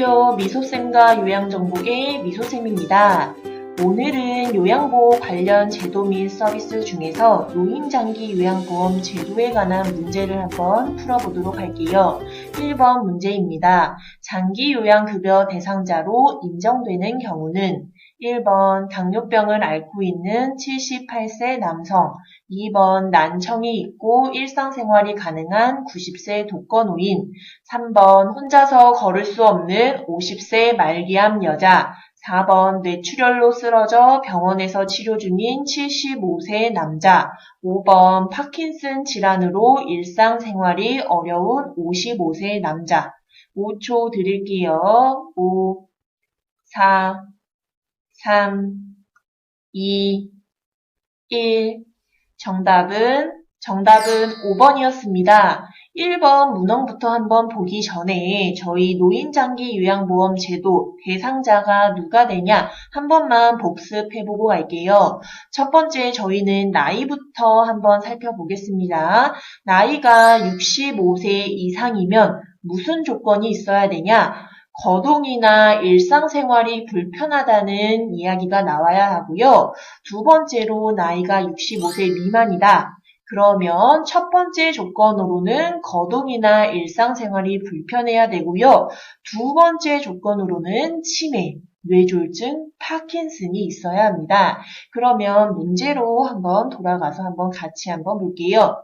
안녕하세요. 미소쌤과 요양정복의 미소쌤입니다. 오늘은 요양보호 관련 제도 및 서비스 중에서 노인장기 요양보험 제도에 관한 문제를 한번 풀어보도록 할게요. 1번 문제입니다. 장기 요양급여 대상자로 인정되는 경우는 1번 당뇨병을 앓고 있는 78세 남성, 2번 난청이 있고 일상생활이 가능한 90세 독거노인, 3번 혼자서 걸을 수 없는 50세 말기암 여자, 4번 뇌출혈로 쓰러져 병원에서 치료 중인 75세 남자, 5번 파킨슨 질환으로 일상생활이 어려운 55세 남자. 5초 드릴게요. 5, 4, 3, 2, 1. 정답은 5번이었습니다. 1번 문항부터 한번 보기 전에 저희 노인장기 요양보험 제도 대상자가 누가 되냐 한 번만 복습해보고 갈게요. 첫 번째 저희는 나이부터 한번 살펴보겠습니다. 나이가 65세 이상이면 무슨 조건이 있어야 되냐? 거동이나 일상생활이 불편하다는 이야기가 나와야 하고요. 두 번째로 나이가 65세 미만이다. 그러면 첫 번째 조건으로는 거동이나 일상생활이 불편해야 되고요. 두 번째 조건으로는 치매, 뇌졸중, 파킨슨이 있어야 합니다. 그러면 문제로 한번 돌아가서 한번 같이 한번 볼게요.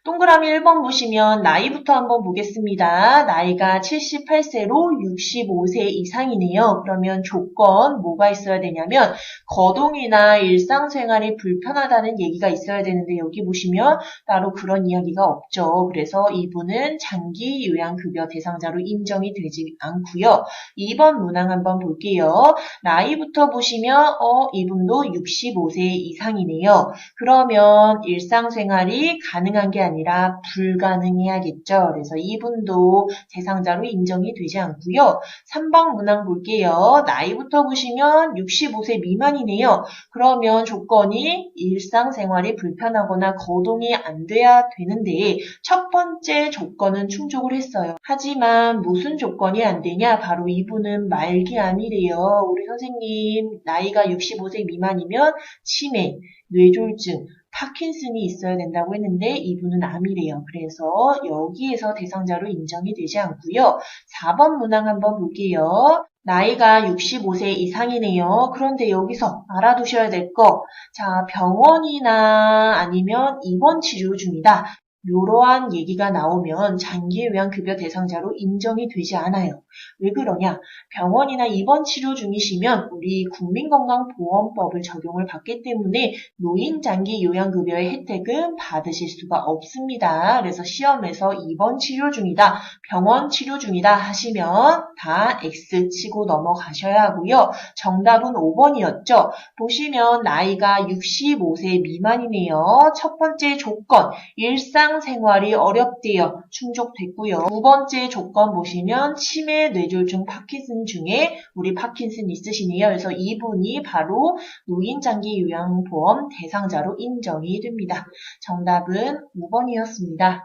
동그라미 1번 보시면 나이부터 한번 보겠습니다. 나이가 78세로 65세 이상이네요. 그러면 조건 뭐가 있어야 되냐면 거동이나 일상생활이 불편하다는 얘기가 있어야 되는데 여기 보시면 따로 그런 이야기가 없죠. 그래서 이분은 장기 요양급여 대상자로 인정이 되지 않고요. 2번 문항 한번 볼게요. 나이부터 보시면 이분도 65세 이상이네요. 그러면 일상생활이 가능한 게 아니라 불가능해야겠죠. 그래서 이분도 대상자로 인정이 되지 않고요. 3번 문항 볼게요. 나이부터 보시면 65세 미만이네요. 그러면 조건이 일상생활이 불편하거나 거동이 안 돼야 되는데 첫 번째 조건은 충족을 했어요. 하지만 무슨 조건이 안 되냐? 바로 이분은 말기암이래요. 우리 선생님 나이가 65세 미만이면 치매, 뇌졸중, 파킨슨이 있어야 된다고 했는데 이분은 암이래요. 그래서 여기에서 대상자로 인정이 되지 않고요. 4번 문항 한번 볼게요. 나이가 65세 이상이네요. 그런데 여기서 알아두셔야 될 거, 자, 병원이나 아니면 입원 치료 중이다. 이러한 얘기가 나오면 장기요양급여 대상자로 인정이 되지 않아요. 왜 그러냐? 병원이나 입원 치료 중이시면 우리 국민건강보험법을 적용을 받기 때문에 노인장기요양급여의 혜택은 받으실 수가 없습니다. 그래서 시험에서 입원 치료 중이다, 병원 치료 중이다 하시면 다 X 치고 넘어가셔야 하고요. 정답은 5번이었죠. 보시면 나이가 65세 미만이네요. 첫 번째 조건, 일상생활이 어렵대요. 충족됐고요. 두 번째 조건 보시면 치매, 뇌졸중, 파킨슨 중에 우리 파킨슨 있으시네요. 그래서 이분이 바로 노인장기요양보험 대상자로 인정이 됩니다. 정답은 5번이었습니다.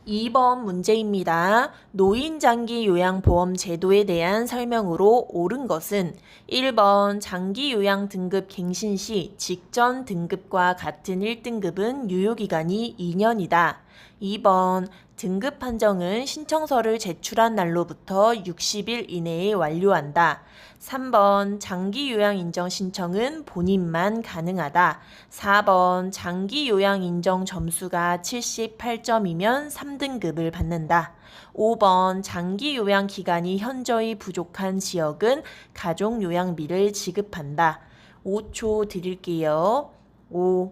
2번 문제입니다. 노인장기요양보험 제도에 대한 설명으로 옳은 것은 1번 장기요양 등급 갱신 시 직전 등급과 같은 1등급은 유효기간이 2년이다. 2번 등급 판정은 신청서를 제출한 날로부터 60일 이내에 완료한다. 3번 장기요양 인정 신청은 본인만 가능하다. 4번 장기요양 인정 점수가 78점이면 3등급을 받는다. 5번 장기요양 기간이 현저히 부족한 지역은 가족요양비를 지급한다. 5초 드릴게요. 5,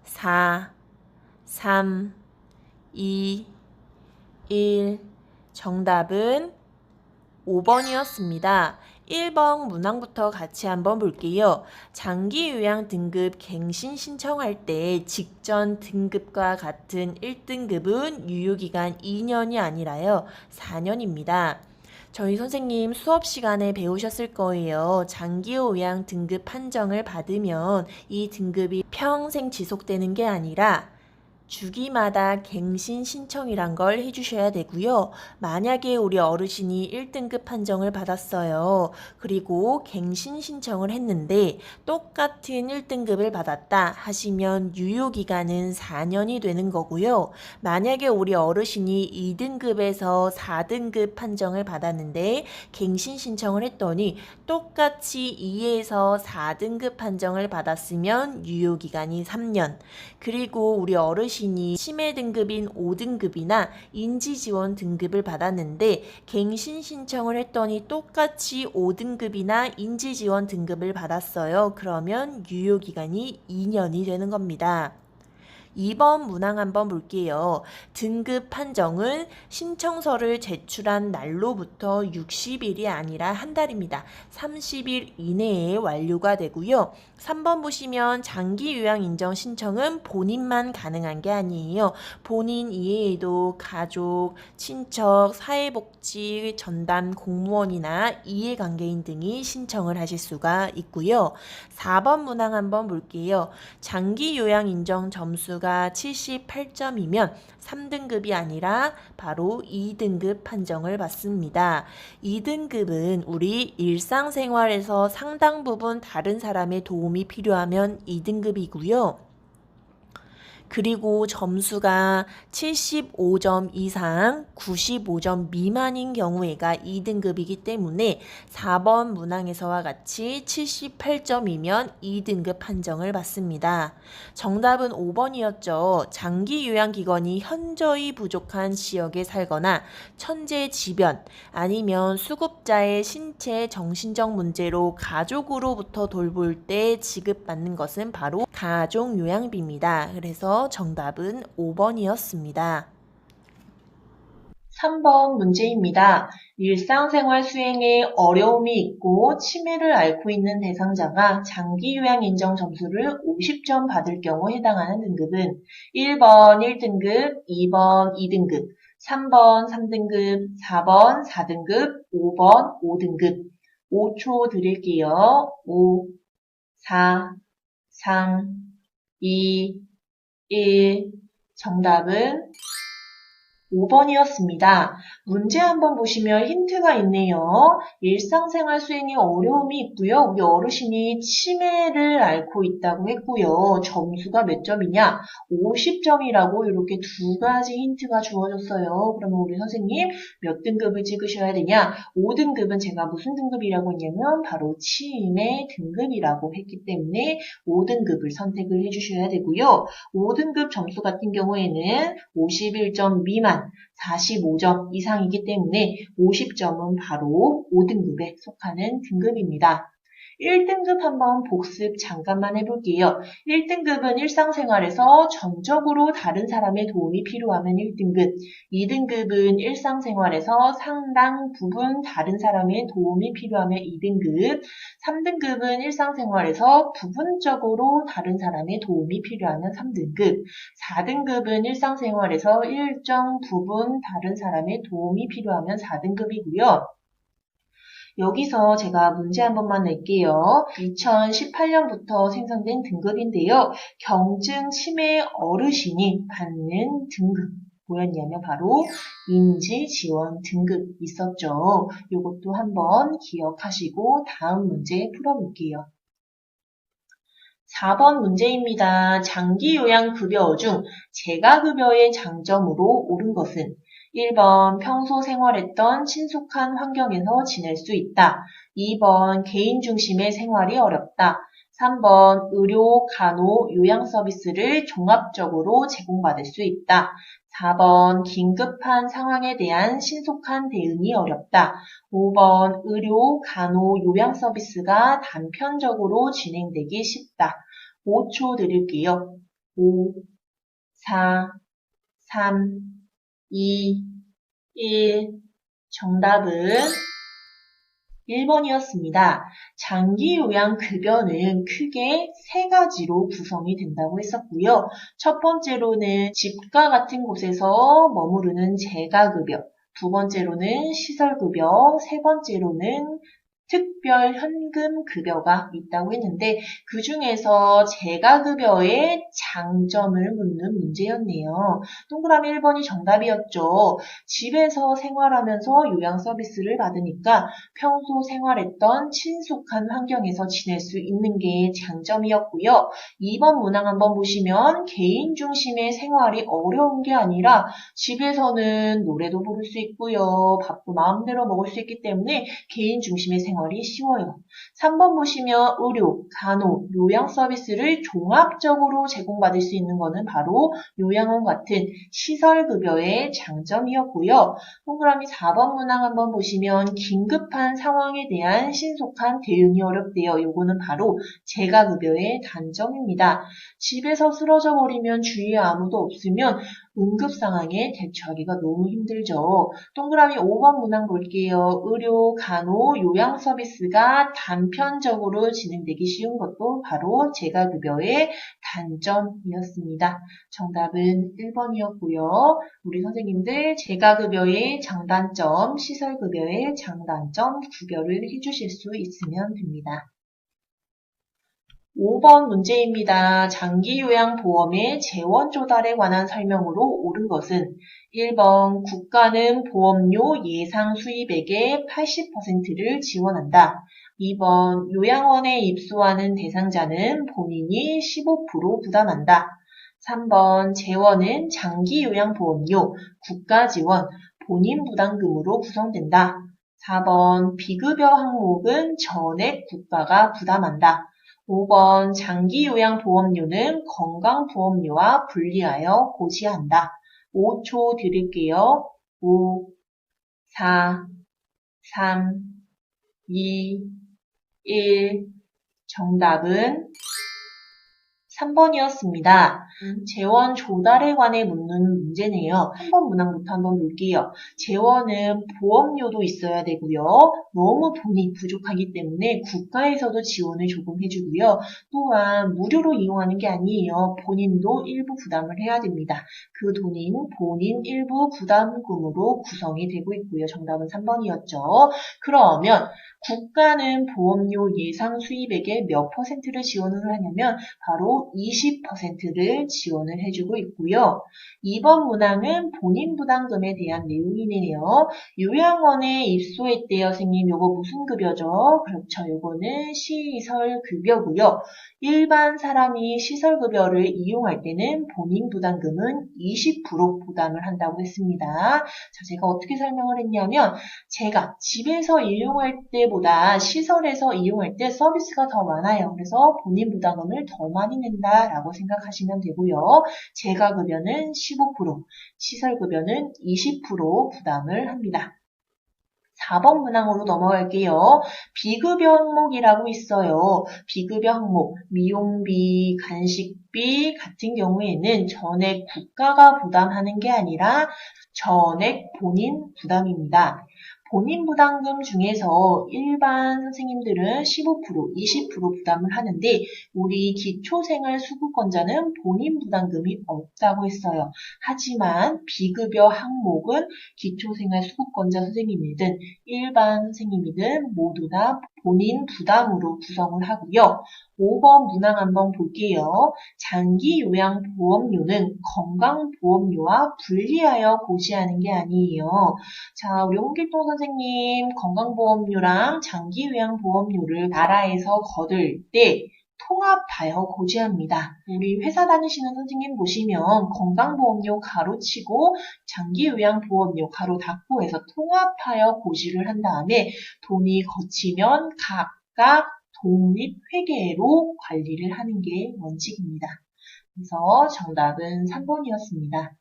4, 3, 2, 1. 정답은 5번이었습니다. 1번 문항부터 같이 한번 볼게요. 장기요양 등급 갱신 신청할 때 직전 등급과 같은 1등급은 유효기간 2년이 아니라요. 4년입니다. 저희 선생님 수업 시간에 배우셨을 거예요. 장기요양 등급 판정을 받으면 이 등급이 평생 지속되는 게 아니라 주기마다 갱신 신청이란 걸 해주셔야 되고요. 만약에 우리 어르신이 1등급 판정을 받았어요. 그리고 갱신 신청을 했는데 똑같은 1등급을 받았다 하시면 유효기간은 4년이 되는 거고요. 만약에 우리 어르신이 2등급에서 4등급 판정을 받았는데 갱신 신청을 했더니 똑같이 2에서 4등급 판정을 받았으면 유효기간이 3년. 그리고 우리 어르신이 치매 등급인 5등급이나 인지지원 등급을 받았는데 갱신 신청을 했더니 똑같이 5등급이나 인지지원 등급을 받았어요. 그러면 유효기간이 2년이 되는 겁니다. 2번 문항 한번 볼게요. 등급 판정은 신청서를 제출한 날로부터 60일이 아니라 한 달입니다. 30일 이내에 완료가 되고요. 3번 보시면 장기 요양 인정 신청은 본인만 가능한 게 아니에요. 본인 이외에도 가족, 친척, 사회복지 전담 공무원이나 이해관계인 등이 신청을 하실 수가 있고요. 4번 문항 한번 볼게요. 장기 요양 인정 점수가 78점이면 3등급이 아니라 바로 2등급 판정을 받습니다. 2등급은 우리 일상생활에서 상당 부분 다른 사람의 도움이 필요하면 2등급이고요. 그리고 점수가 75점 이상 95점 미만인 경우에가 2등급이기 때문에 4번 문항에서와 같이 78점이면 2등급 판정을 받습니다. 정답은 5번이었죠. 장기 요양기관이 현저히 부족한 지역에 살거나 천재지변 아니면 수급자의 신체 정신적 문제로 가족으로부터 돌볼 때 지급받는 것은 바로 가족요양비입니다. 그래서 정답은 5번이었습니다. 3번 문제입니다. 일상생활 수행에 어려움이 있고 치매를 앓고 있는 대상자가 장기요양 인정 점수를 50점 받을 경우 해당하는 등급은 1번 1등급, 2번 2등급, 3번 3등급, 4번 4등급, 5번 5등급. 5초 드릴게요. 5, 4, 3, 2, 1. 정답은 5번이었습니다. 문제 한번 보시면 힌트가 있네요. 일상생활 수행에 어려움이 있고요. 우리 어르신이 치매를 앓고 있다고 했고요. 점수가 몇 점이냐? 50점이라고 이렇게 두 가지 힌트가 주어졌어요. 그러면 우리 선생님 몇 등급을 찍으셔야 되냐? 5등급은 제가 무슨 등급이라고 했냐면 바로 치매 등급이라고 했기 때문에 5등급을 선택을 해주셔야 되고요. 5등급 점수 같은 경우에는 51점 미만 45점 이상이기 때문에 50점은 바로 5등급에 속하는 등급입니다. 1등급 한번 복습 잠깐만 해볼게요. 1등급은 일상생활에서 전적으로 다른 사람의 도움이 필요하면 1등급, 2등급은 일상생활에서 상당 부분 다른 사람의 도움이 필요하면 2등급, 3등급은 일상생활에서 부분적으로 다른 사람의 도움이 필요하면 3등급, 4등급은 일상생활에서 일정 부분 다른 사람의 도움이 필요하면 4등급이고요. 여기서 제가 문제 한 번만 낼게요. 2018년부터 생성된 등급인데요. 경증 치매 어르신이 받는 등급. 뭐였냐면 바로 인지지원 등급 있었죠. 이것도 한번 기억하시고 다음 문제 풀어볼게요. 4번 문제입니다. 장기요양급여 중 재가급여의 장점으로 옳은 것은 1번 평소 생활했던 친숙한 환경에서 지낼 수 있다. 2번 개인 중심의 생활이 어렵다. 3번 의료, 간호, 요양 서비스를 종합적으로 제공받을 수 있다. 4번 긴급한 상황에 대한 신속한 대응이 어렵다. 5번 의료, 간호, 요양 서비스가 단편적으로 진행되기 쉽다. 5초 드릴게요. 5, 4, 3, 2, 1. 정답은 1번이었습니다. 장기요양급여는 크게 세 가지로 구성이 된다고 했었고요. 첫 번째로는 집과 같은 곳에서 머무르는 재가급여, 두 번째로는 시설급여, 세 번째로는 특별 현금 급여가 있다고 했는데 그 중에서 재가급여의 장점을 묻는 문제였네요. 동그라미 1번이 정답이었죠. 집에서 생활하면서 요양 서비스를 받으니까 평소 생활했던 친숙한 환경에서 지낼 수 있는 게 장점이었고요. 2번 문항 한번 보시면 개인 중심의 생활이 어려운 게 아니라 집에서는 노래도 부를 수 있고요. 밥도 마음대로 먹을 수 있기 때문에 개인 중심의 생활이 쉬워요. 3번 보시면 의료, 간호, 요양 서비스를 종합적으로 제공받을 수 있는 것은 바로 요양원 같은 시설급여의 장점이었고요. 동그라미 4번 문항 한번 보시면 긴급한 상황에 대한 신속한 대응이 어렵대요. 요거는 바로 재가급여의 단점입니다. 집에서 쓰러져 버리면 주위에 아무도 없으면 응급 상황에 대처하기가 너무 힘들죠. 동그라미 5번 문항 볼게요. 의료, 간호, 요양 서비스가 단편적으로 진행되기 쉬운 것도 바로 재가급여의 단점이었습니다. 정답은 1번이었고요. 우리 선생님들 재가급여의 장단점, 시설급여의 장단점 구별을 해주실 수 있으면 됩니다. 5번 문제입니다. 장기요양보험의 재원 조달에 관한 설명으로 옳은 것은 1번 국가는 보험료 예상 수입액의 80%를 지원한다. 2번 요양원에 입소하는 대상자는 본인이 15% 부담한다. 3번 재원은 장기요양보험료, 국가지원, 본인 부담금으로 구성된다. 4번 비급여 항목은 전액 국가가 부담한다. 5번 장기요양보험료는 건강보험료와 분리하여 고지한다. 5초 드릴게요. 5, 4, 3, 2, 1. 정답은 3번이었습니다. 재원 조달에 관해 묻는 문제네요. 3번 문항부터 한번 볼게요. 재원은 보험료도 있어야 되고요. 너무 돈이 부족하기 때문에 국가에서도 지원을 조금 해주고요. 또한 무료로 이용하는 게 아니에요. 본인도 일부 부담을 해야 됩니다. 그 돈인 본인 일부 부담금으로 구성이 되고 있고요. 정답은 3번이었죠. 그러면 국가는 보험료 예상 수입액의 몇 퍼센트를 지원을 하냐면 바로 20%를 지원을 해주고 있고요. 2번 문항은 본인 부담금에 대한 내용이네요. 요양원에 입소했대요. 선생님, 요거 무슨 급여죠? 그렇죠. 요거는 시설급여고요. 일반 사람이 시설급여를 이용할 때는 본인 부담금은 20% 부담을 한다고 했습니다. 자, 제가 어떻게 설명을 했냐면 제가 집에서 이용할 때보다 시설에서 이용할 때 서비스가 더 많아요. 그래서 본인 부담금을 더 많이 낸다라고 생각하시면 되고요. 재가급여는 15%, 시설급여는 20% 부담을 합니다. 4번 문항으로 넘어갈게요. 비급여 항목이라고 있어요. 비급여 항목, 미용비, 간식비 같은 경우에는 전액 국가가 부담하는 게 아니라 전액 본인 부담입니다. 본인 부담금 중에서 일반 선생님들은 15%, 20% 부담을 하는데 우리 기초생활수급권자는 본인 부담금이 없다고 했어요. 하지만 비급여 항목은 기초생활수급권자 선생님이든 일반 선생님이든 모두 다 본인 부담으로 구성을 하고요. 5번 문항 한번 볼게요. 장기요양보험료는 건강보험료와 분리하여 고지하는 게 아니에요. 자, 우리 홍길동 선생님 건강보험료랑 장기요양보험료를 나라에서 거둘 때 통합하여 고지합니다. 우리 회사 다니시는 선생님 보시면 건강보험료 가로치고 장기요양보험료 가로 닫고 해서 통합하여 고지를 한 다음에 돈이 거치면 각각 독립회계로 관리를 하는 게 원칙입니다. 그래서 정답은 3번이었습니다.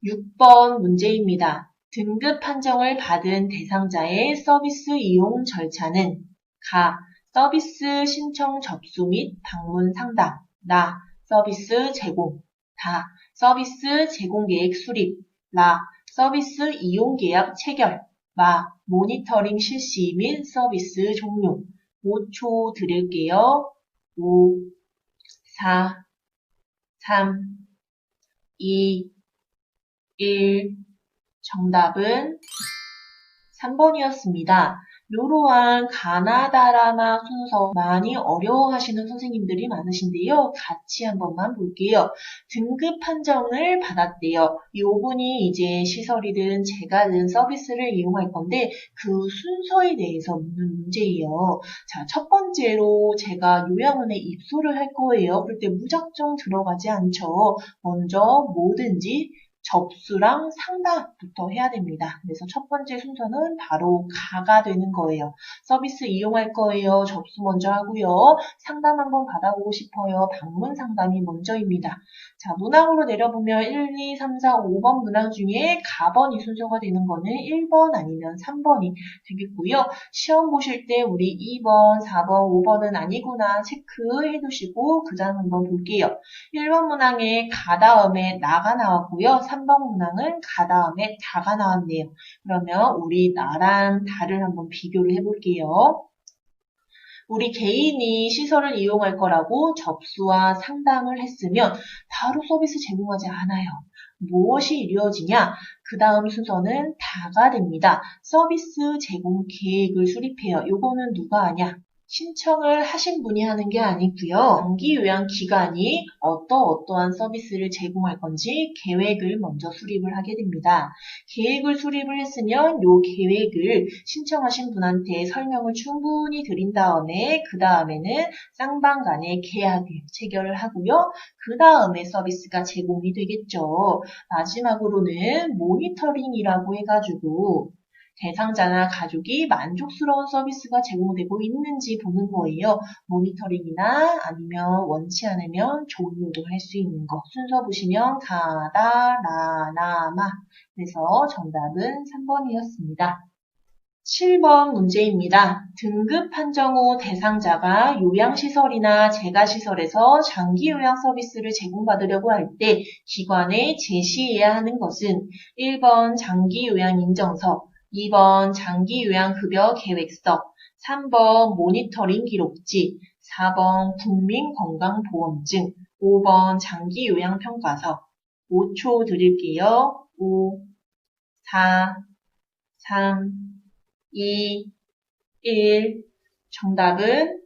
6번 문제입니다. 등급 판정을 받은 대상자의 서비스 이용 절차는 가. 서비스 신청 접수 및 방문 상담. 나. 서비스 제공. 다. 서비스 제공 계획 수립. 라. 서비스 이용 계약 체결. 마. 모니터링 실시 및 서비스 종료. 5초 드릴게요. 5, 4, 3, 2, 1. 정답은 3번이었습니다. 이러한 가나다라마 순서 많이 어려워하시는 선생님들이 많으신데요. 같이 한 번만 볼게요. 등급 판정을 받았대요. 요분이 이제 시설이든 제가든 서비스를 이용할 건데 그 순서에 대해서 묻는 문제예요. 자, 첫 번째로 제가 요양원에 입소를 할 거예요. 그럴 때 무작정 들어가지 않죠. 먼저 뭐든지 접수랑 상담부터 해야 됩니다. 그래서 첫 번째 순서는 바로 가가 되는 거예요. 서비스 이용할 거예요. 접수 먼저 하고요. 상담 한번 받아보고 싶어요. 방문 상담이 먼저입니다. 자, 문항으로 내려보면 1, 2, 3, 4, 5번 문항 중에 가번이 순서가 되는 거는 1번 아니면 3번이 되겠고요. 시험 보실 때 우리 2번, 4번, 5번은 아니구나 체크해 두시고 그 다음 한번 볼게요. 1번 문항에 가 다음에 나가 나왔고요. 3번 문항은 가 다음에 다가 나왔네요. 그러면 우리 나랑 다를 한번 비교를 해볼게요. 우리 개인이 시설을 이용할 거라고 접수와 상담을 했으면 바로 서비스 제공하지 않아요. 무엇이 이루어지냐? 그 다음 순서는 다가 됩니다. 서비스 제공 계획을 수립해요. 요거는 누가 하냐? 신청을 하신 분이 하는 게 아니고요. 장기 요양 기관이 어떠한 서비스를 제공할 건지 계획을 먼저 수립을 하게 됩니다. 계획을 수립을 했으면 요 계획을 신청하신 분한테 설명을 충분히 드린 다음에 그 다음에는 쌍방 간의 계약을 체결을 하고요. 그 다음에 서비스가 제공이 되겠죠. 마지막으로는 모니터링이라고 해가지고 대상자나 가족이 만족스러운 서비스가 제공되고 있는지 보는 거예요. 모니터링이나 아니면 원치 않으면 종료도 할 수 있는 거. 순서 보시면 가다, 라, 나, 마. 그래서 정답은 3번이었습니다. 7번 문제입니다. 등급 판정 후 대상자가 요양시설이나 재가시설에서 장기요양 서비스를 제공받으려고 할 때 기관에 제시해야 하는 것은 1번 장기요양인정서, 2번 장기요양급여 계획서, 3번 모니터링 기록지, 4번 국민건강보험증, 5번 장기요양평가서. 5초 드릴게요. 5, 4, 3, 2, 1. 정답은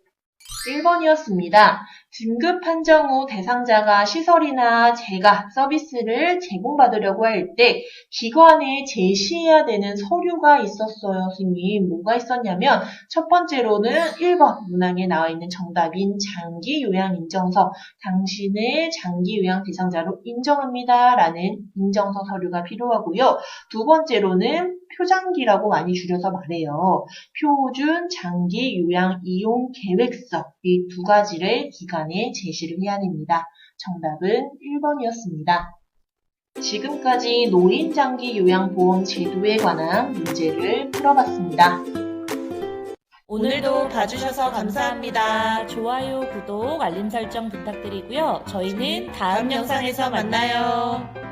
1번이었습니다. 등급 판정 후 대상자가 시설이나 재가 서비스를 제공받으려고 할 때 기관에 제시해야 되는 서류가 있었어요. 선생님, 뭐가 있었냐면 첫 번째로는 1번 문항에 나와 있는 정답인 장기요양인정서, 당신을 장기요양 대상자로 인정합니다 라는 인정서 서류가 필요하고요. 두 번째로는 표장기라고 많이 줄여서 말해요. 표준 장기 요양 이용 계획서, 이 두 가지를 기관에 제시를 해야 됩니다. 정답은 1번이었습니다. 지금까지 노인 장기 요양 보험 제도에 관한 문제를 풀어봤습니다. 오늘도 봐주셔서 감사합니다. 좋아요, 구독, 알림 설정 부탁드리고요. 저희는 다음 영상에서 만나요.